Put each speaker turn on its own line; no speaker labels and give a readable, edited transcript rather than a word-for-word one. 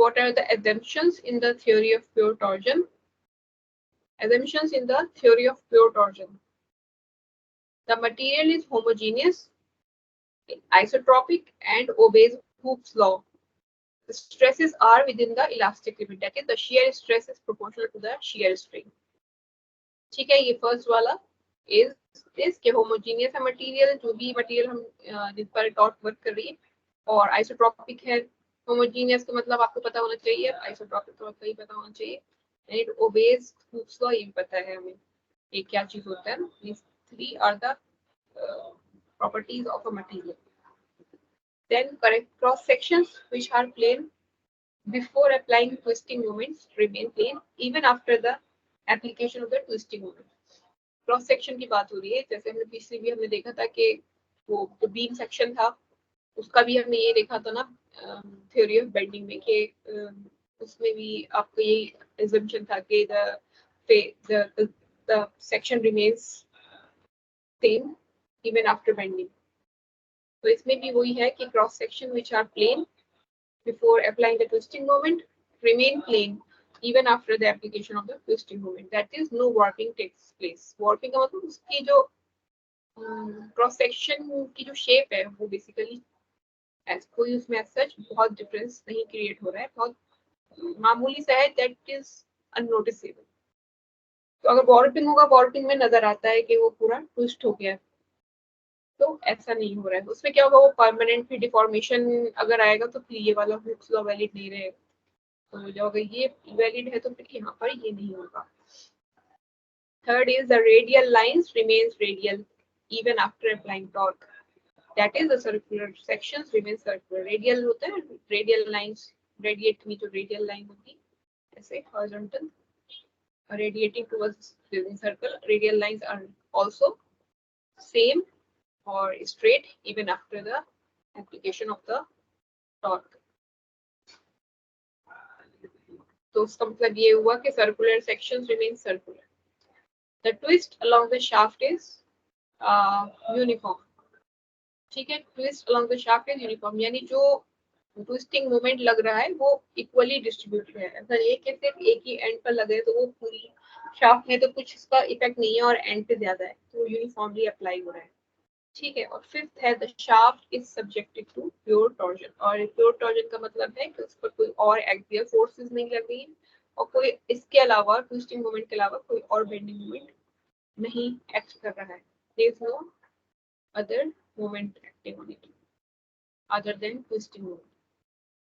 What are the assumptions in the theory of pure torsion? Assumptions in the theory of pure torsion. The material is homogeneous, isotropic, and obeys Hooke's law. The stresses are within the elastic limit. That is, the shear stress is proportional to the shear strain. ठीक है, ये first वाला is के homogeneous है material, जो भी material हम जिस पर टॉर्क वर्क कर रही है, और आइसोट्रोपिक है. होमोजीनियस का मतलब आपको पता होना चाहिए, आइसोट्रोपिक का मतलब ही पता होना चाहिए. And it obeys hooks law, ये पता है हमें ये क्या चीज होता है. these three are the properties of a material. Then correct cross sections which are plane before applying twisting moments remain plane even after the application of the twisting moment. Cross section की बात हो रही है. जैसे हमने पिछले भी हमने देखा था कि वो जो बीम सेक्शन था उसका भी हमने ये देखा था ना थ्योरी ऑफ बेंडिंग में कि उसमें भी आपको ये assumption था कि the section remains same even after bending. तो इसमें भी वही है कि cross section which are plane before applying the twisting moment remain plane even after the application of the twisting moment. That is, no warping takes place. Warping का मतलब उसकी जो क्रॉस सेक्शन की जो शेप है वो बेसिकली कोई उसमें as such बहुत डिफरेंस नहीं क्रिएट हो रहा है, बहुत मामूली सा है. That is unnoticeable. तो अगर वॉर्पिंग होगा, वॉर्पिंग में नजर आता है कि वो पूरा ट्विस्ट हो गया है, तो ऐसा नहीं हो रहा है. उसमें क्या होगा, वो परमानेंट भी डिफॉर्मेशन अगर आएगा तो फिर ये वाला हुक्स लॉ वैलिड नहीं रहेगा. तो जो अगर ये वैलिड है तो फिर यहाँ पर ये नहीं होगा. Third is the radial lines remains radial even after applying torque. That is the circular sections remain circular. Radial होता है, रेडियल लाइंस रेडिएट में जो रेडियल लाइन होती है ऐसे horizontal radiating towards the circle. Radial lines are also same or straight even after the application of the torque. तो उसका मतलब ये हुआ कि circular sections remain circular. The twist along the shaft is uniform. ठीक है, twist along the shaft is uniform, यानी जो ट्विस्टिंग मोमेंट लग रहा है वो इक्वली डिस्ट्रीब्यूटेड है. अगर एक है सिर्फ एक ही एंड पर लगे तो वो पूरी शाफ्ट में तो कुछ इसका इफेक्ट नहीं है, और एंड पे ज्यादा है तो यूनिफॉर्मली अप्लाई हो रहा है. ठीक है. और फिफ्थ है the shaft is subjected to pure torsion. और प्योर टॉर्जन का मतलब है कि उस पर कोई और एक्सियल फोर्सेस नहीं लग रही है, और कोई इसके अलावा ट्विस्टिंग मोमेंट के अलावा कोई और बेंडिंग मोमेंट नहीं एक्ट कर रहा है. There is no other moment acting on it other than twisting moment.